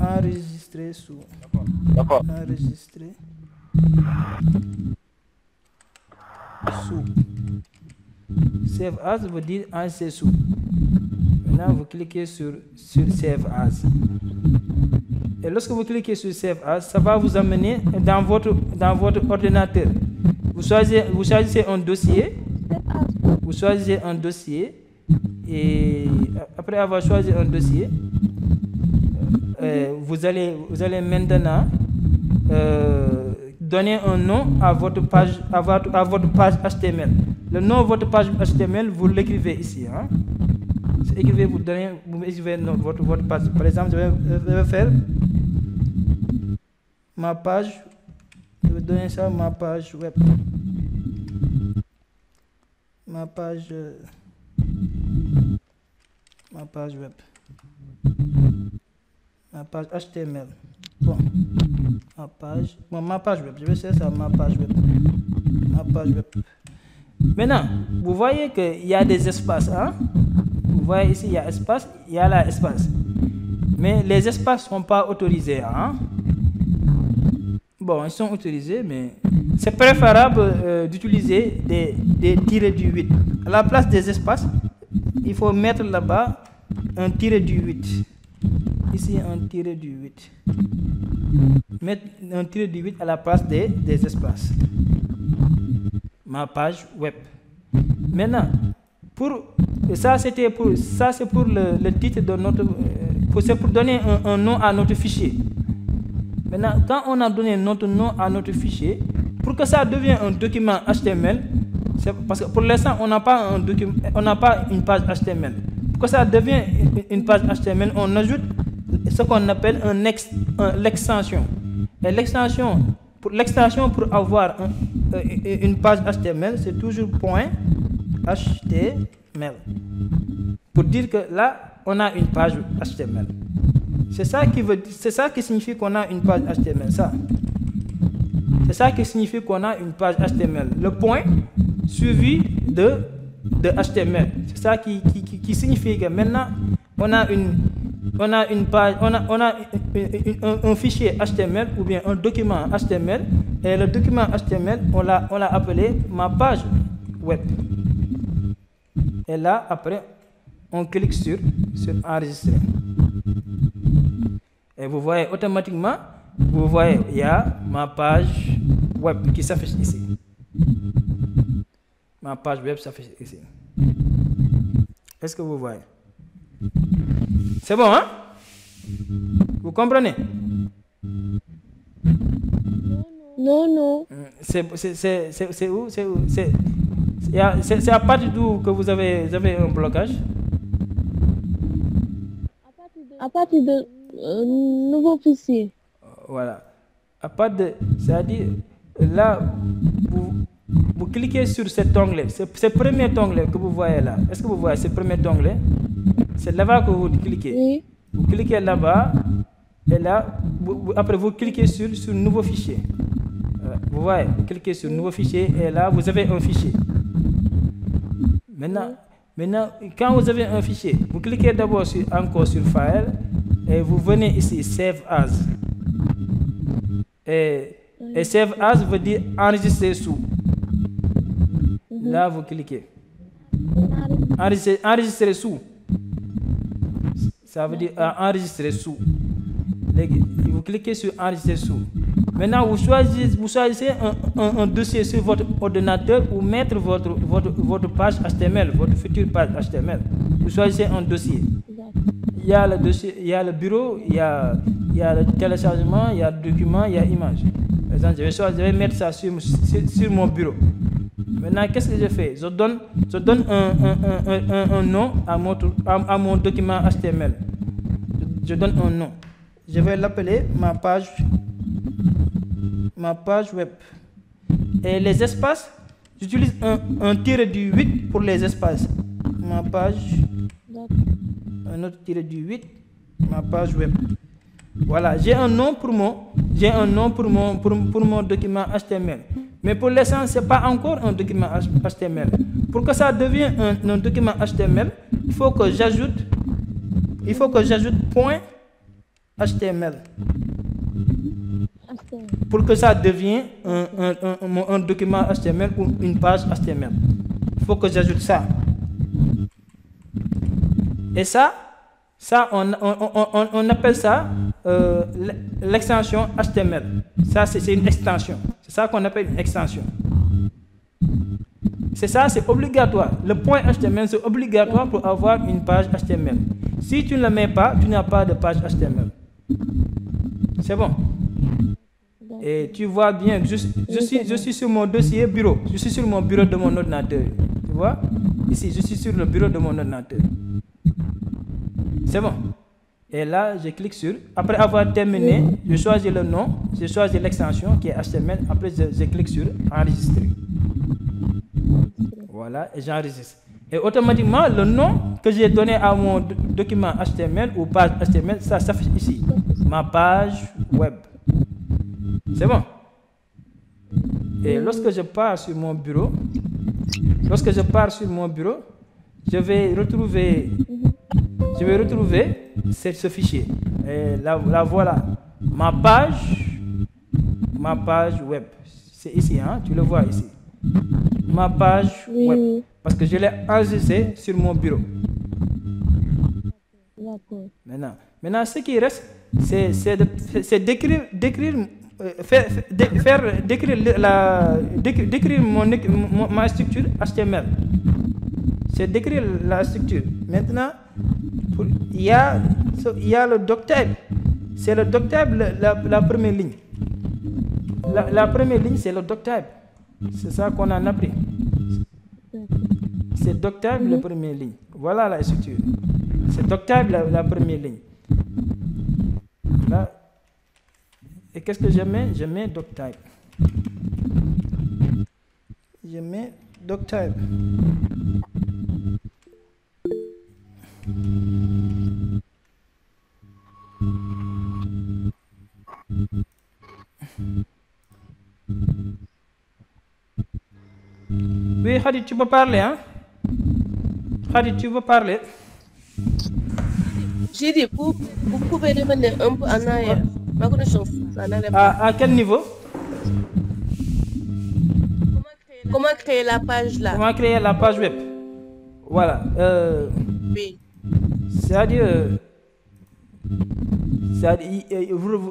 enregistrer sous. D'accord. Enregistrer sous. Save as veut dire enregistrer sous. Maintenant, vous cliquez sur Save As. Et lorsque vous cliquez sur Save As, ça va vous amener dans votre ordinateur. Vous choisissez un dossier. Vous choisissez un dossier. Et après avoir choisi un dossier, vous allez maintenant donner un nom à votre page HTML. Le nom de votre page HTML, vous l'écrivez ici. Hein? Écrivez, vous écrivez votre page. Par exemple, je vais faire ma page. Je vais donner ça ma page web. Ma page web. Ma page HTML. Bon. Ma page web. Je vais chercher ça, ma page web. Ma page web. Maintenant, vous voyez qu'il y a des espaces. Hein? Vous voyez ici, il y a espace, il y a là espace. Mais les espaces ne sont pas autorisés. Hein? Bon, ils sont autorisés, mais c'est préférable d'utiliser des tirets du 8. À la place des espaces, il faut mettre là-bas un tiret du 8. Ici, un tiret du 8. Mettre un tiret du 8 à la place des espaces. Ma page web. Maintenant, c'est pour le titre de notre... c'est pour donner un nom à notre fichier. Maintenant, quand on a donné notre nom à notre fichier, pour que ça devienne un document HTML, parce que pour l'instant, on n'a pas une page HTML. Pour que ça devienne une page HTML, on ajoute ce qu'on appelle l'extension. Et l'extension pour avoir une page HTML, c'est toujours .html. Pour dire que là, on a une page HTML. C'est ça qui signifie qu'on a une page HTML. C'est ça qui signifie qu'on a une page HTML. Le point suivi de HTML. C'est ça qui signifie que maintenant, on a une page, on a un fichier HTML ou bien un document HTML. Et le document HTML, on l'a appelé ma page web. Et là, après, on clique sur enregistrer. Et vous voyez automatiquement, il y a ma page web qui s'affiche ici. Ma page web s'affiche ici. Est-ce que vous voyez? C'est bon, hein? Vous comprenez? Non. C'est où? C'est à partir d'où que vous avez un blocage? À partir de nouveau fichier. Voilà. C'est-à-dire, là, vous cliquez sur cet onglet. Ce premier onglet que vous voyez là. Est-ce que vous voyez ce premier onglet? C'est là-bas que vous cliquez. Oui. Vous cliquez là-bas. Et là, après, vous cliquez sur nouveau fichier. Vous voyez, vous cliquez sur nouveau fichier. Et là, vous avez un fichier. Maintenant, quand vous avez un fichier, vous cliquez d'abord encore sur File et vous venez ici, Save As. Et Save As veut dire enregistrer sous. Là, vous cliquez. Enregistrer sous. Ça veut dire enregistrer sous. Vous cliquez sur enregistrer sous. Maintenant, vous choisissez un dossier sur votre ordinateur ou mettre votre page HTML, votre future page HTML. Vous choisissez un dossier. Il y a le dossier, il y a le bureau, il y a le téléchargement, il y a le document, il y a image. Par exemple, je vais mettre ça sur mon bureau. Maintenant, qu'est-ce que je fais? Je donne un nom à mon document HTML. Je donne un nom. Je vais l'appeler ma page web. Et les espaces, j'utilise un tiret du 8 pour les espaces. Ma page, un autre tiret du 8, ma page web. Voilà, j'ai un nom pour mon document HTML. Mais pour l'instant, ce n'est pas encore un document HTML. Pour que ça devienne un document HTML, il faut que j'ajoute point HTML. HTML. Pour que ça devienne un document HTML ou une page HTML. Il faut que j'ajoute ça. Et ça on appelle ça l'extension HTML. Ça, c'est une extension. C'est ça qu'on appelle une extension. C'est ça, c'est obligatoire. Le point HTML, c'est obligatoire pour avoir une page HTML. Si tu ne le mets pas, tu n'as pas de page HTML. C'est bon. Et tu vois bien, je suis sur mon dossier bureau. Je suis sur mon bureau de mon ordinateur. Tu vois? Ici, je suis sur le bureau de mon ordinateur. C'est bon. Et là, je clique sur... Après avoir terminé, je choisis le nom, je choisis l'extension qui est HTML. Après, je clique sur enregistrer. Voilà, et j'enregistre. Et automatiquement, le nom que j'ai donné à mon document HTML ou page HTML, ça s'affiche ici. Ma page web. C'est bon. Et lorsque je pars sur mon bureau, je vais retrouver ce fichier. Et là voilà. Ma page web. C'est ici, hein? Tu le vois ici. Ma page web. Parce que je l'ai enregistré sur mon bureau. D'accord. Maintenant, ce qui reste, c'est décrire ma structure HTML. C'est décrire la structure. Maintenant, il y a le doctype. C'est le doctype la première ligne. La première ligne, c'est le doctype. C'est ça qu'on a appris. C'est doctype la première ligne. Voilà la structure. C'est doctype la première ligne. Là. Et qu'est-ce que je mets? Je mets doctype. Je mets doctype. Oui, Khadid, tu peux parler, hein? Khadid, tu peux parler? J'ai dit, vous pouvez revenir un peu en arrière. Ma connaissance, ça n'allait pas. À quel niveau? Comment créer la page là? Comment créer la page web? Voilà. Oui. C'est-à-dire,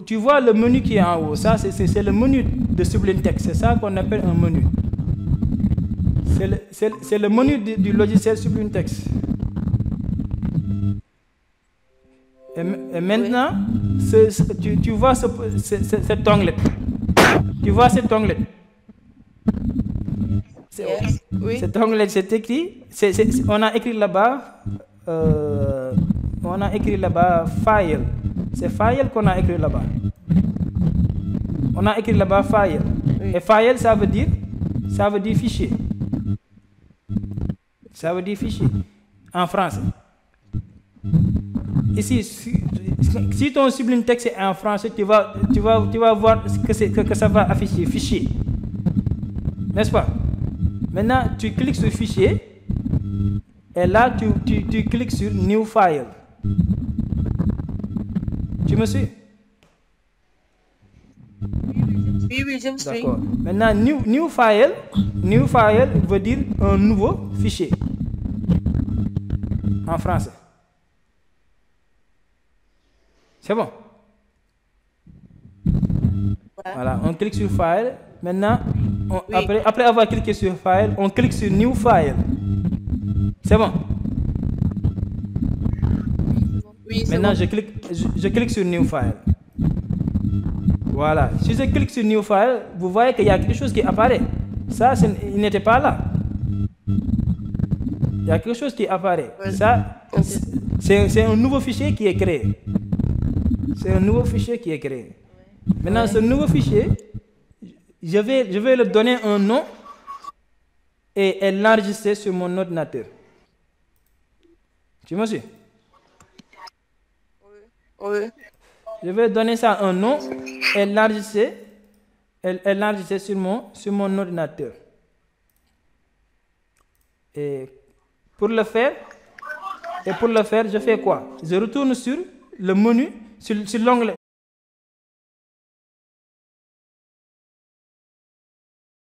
tu vois le menu qui est en haut. Ça, c'est le menu de Sublime Text. C'est ça qu'on appelle un menu. C'est le menu du logiciel Sublime Text. Et maintenant, tu vois cet onglet. Tu vois cet onglet. Yes. Oui. Cet onglet, c'est écrit. On a écrit là-bas. File. C'est file qu'on a écrit là-bas. On a écrit là-bas file. Oui. Et file, ça veut dire fichier. Ça veut dire fichier en français. Ici, si ton Sublime Text est en français, tu vas voir que ça va afficher fichier. N'est-ce pas? Maintenant, tu cliques sur fichier et là, tu cliques sur New File. Tu me suis? Oui, je me suis. D'accord. Maintenant, new file veut dire un nouveau fichier en français. C'est bon? Voilà, on clique sur File. Maintenant, après avoir cliqué sur File, on clique sur New File. C'est bon? Oui, maintenant, bon. je clique sur New File. Voilà. Si je clique sur New File, vous voyez qu'il y a quelque chose qui apparaît. Ça, il n'était pas là. Il y a quelque chose qui apparaît. Oui. Ça, c'est un nouveau fichier qui est créé. C'est un nouveau fichier qui est créé. Maintenant, ce nouveau fichier, je vais le donner un nom et l'enregistrer sur mon ordinateur. Tu me suis? Oui. Je vais donner ça un nom et l'enregistrer sur mon ordinateur. Et pour le faire, je fais quoi? Je retourne sur le menu sur l'onglet